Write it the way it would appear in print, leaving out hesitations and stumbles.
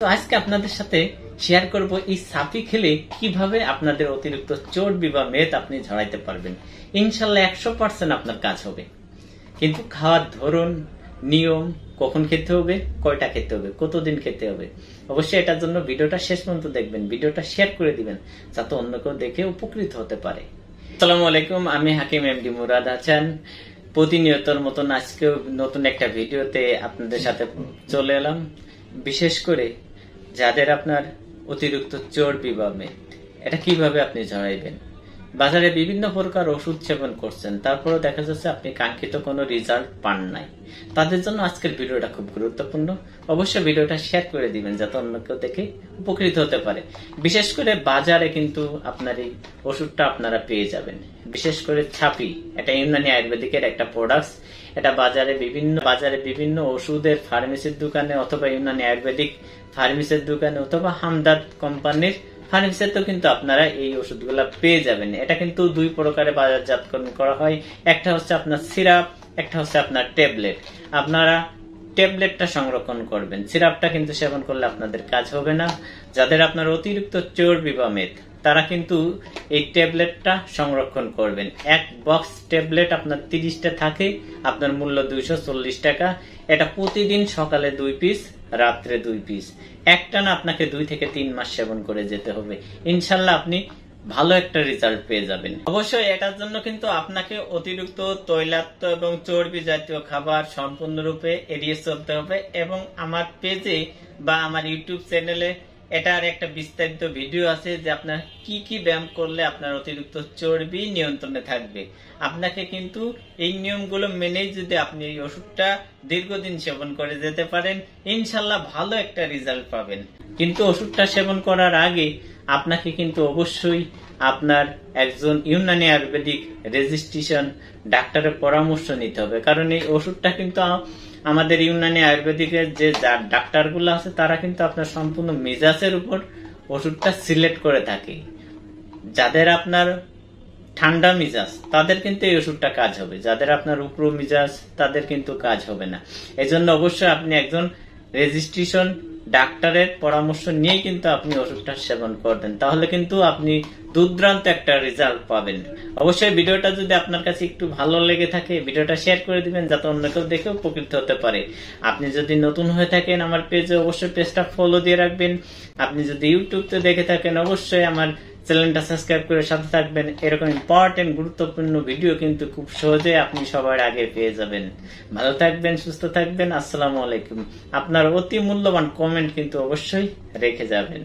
তো আজকে আপনাদের সাথে শেয়ার করব এই সাফি খেলে কিভাবে আপনাদের অতিরিক্ত চর্বি বা মেদ আপনি ঝরাইতে পারবেন। ইনশাল্লাহ 100% আপনার কাজ হবে। কিন্তু খাওয়ার ধরন, নিয়ম, কখন খেতে হবে, কয়টা খেতে হবে, কতদিন খেতে হবে, অবশ্যই এটার জন্য ভিডিওটা শেষ পর্যন্ত দেখবেন, ভিডিওটা শেয়ার করে দিবেন যাতে অন্য কেউ দেখে উপকৃত হতে পারে। আসসালামু আলাইকুম, আমি হাকিম এমডি মুরাদ হাসান। প্রতিনিয়তর মতন আজকেও নতুন একটা ভিডিওতে আপনাদের সাথে চলে এলাম। বিশেষ করে যাদের আপনার অতিরিক্ত চর্বি বা মেদ, এটা কিভাবে আপনি ঝরাইবেন। বাজারে বিভিন্ন প্রকার ওষুধ সেবন করছেন, তারপরেও দেখা যাচ্ছে আপনি কাঙ্ক্ষিত কোনো রেজাল্ট পান নাই। তাদের জন্য আজকের ভিডিওটা খুব গুরুত্বপূর্ণ। অবশ্যই ভিডিওটা শেয়ার করে দিবেন যাতে অন্য কেউ দেখে উপকৃত হতে পারে। বিশেষ করে বাজারে কিন্তু আপনার এই ওষুধটা আপনারা পেয়ে যাবেন। বিশেষ করে ছাপি, এটা ইউনানি আয়ুর্বেদিকের একটা প্রোডাক্ট। এটা বাজারে বিভিন্ন ওষুধের ফার্মেসির দোকানে অথবা ইউনানি আয়ুর্বেদিক ফার্মেসির দোকানে অথবা হামদার্দ কোম্পানির ফার্মেসিতেও কিন্তু আপনারা এই ওষুধগুলো পেয়ে যাবেন। এটা কিন্তু দুই প্রকারে বাজারজাতকরণ করা হয়। একটা হচ্ছে আপনার সিরাপ, একটা হচ্ছে আপনার ট্যাবলেট। আপনারা ট্যাবলেটটা সংরক্ষণ করবেন, সিরাপটা কিন্তু সেবন করলে আপনাদের কাজ হবে না। যাদের আপনার অতিরিক্ত চর্বি বা মেদ, তারা কিন্তু এই ট্যাবলেটটা সংরক্ষণ করবেন। এক বক্স ট্যাবলেট আপনার 30টা থাকে, আপনার মূল্য 240 টাকা। এটা প্রতিদিন সকালে 2 পিস, রাত্রে 2 পিস। একটানা আপনাকে 2 থেকে 3 মাস সেবন করে যেতে হবে। ইনশাল্লাহ আপনি ভালো একটা রেজাল্ট পেয়ে যাবেন। অবশ্যই এটার জন্য কিন্তু আপনাকে অতিরিক্ত তৈলাক্ত এবং চর্বি জাতীয় খাবার সম্পূর্ণরূপে এড়িয়ে চলতে হবে। এবং আমার পেজে বা আমার ইউটিউব চ্যানেলে এটার একটা বিস্তারিত ভিডিও আছে যে আপনার কি কি ব্যায়াম করলে আপনার অতিরিক্ত চর্বি নিয়ন্ত্রণে থাকবে। আপনাকে কিন্তু এই নিয়মগুলো মেনেই যদি আপনি এই ওষুধটা দীর্ঘদিন সেবন করে যেতে পারেন, ইনশাল্লাহ ভালো একটা রেজাল্ট পাবেন। কিন্তু ওষুধটা সেবন করার আগে আপনাকে কিন্তু অবশ্যই আপনার একজন ইউনানি আয়ুর্বেদিক রেজিস্ট্রেশন ডাক্তারের পরামর্শ নিতে হবে। কারণ এই ওষুধটা কিন্তু আমাদের ইউনানি আয়ুর্বেদিকের যে ডাক্তারগুলো আছে তারা কিন্তু আপনার সম্পূর্ণ মেজাজের উপর ওষুধটা সিলেক্ট করে থাকে। যাদের আপনার ঠান্ডা মিজাজ তাদের কিন্তু এই ওষুধটা কাজ হবে, যাদের আপনার উগ্র মিজাজ তাদের কিন্তু কাজ হবে না। এজন্য অবশ্যই আপনি একজন রেজিস্ট্রেশন ডাক্তারের পরামর্শ নিয়ে কিন্তু আপনি ওষুধটা সেবন করবেন, তাহলে কিন্তু আপনি দুর্দান্ত একটা রেজাল্ট পাবেন। অবশ্যই ভিডিওটা যদি আপনার কাছে একটু ভালো লেগে থাকে, ভিডিওটা শেয়ার করে দিবেন যাতে অন্য কেউ দেখে উপকৃত হতে পারে। আপনি যদি নতুন হয়ে থাকেন আমার পেজে, অবশ্যই পেজটা ফলো দিয়ে রাখবেন। আপনি যদি ইউটিউবতে দেখে থাকেন, অবশ্যই আমার চ্যানেলটা সাবস্ক্রাইব করে সাথে থাকবেন। এরকম ইম্পর্টেন্ট গুরুত্বপূর্ণ ভিডিও কিন্তু খুব সহজে আপনি সবার আগে পেয়ে যাবেন। ভালো থাকবেন, সুস্থ থাকবেন। আসসালামু আলাইকুম। আপনার অতি মূল্যবান কমেন্ট কিন্তু অবশ্যই রেখে যাবেন।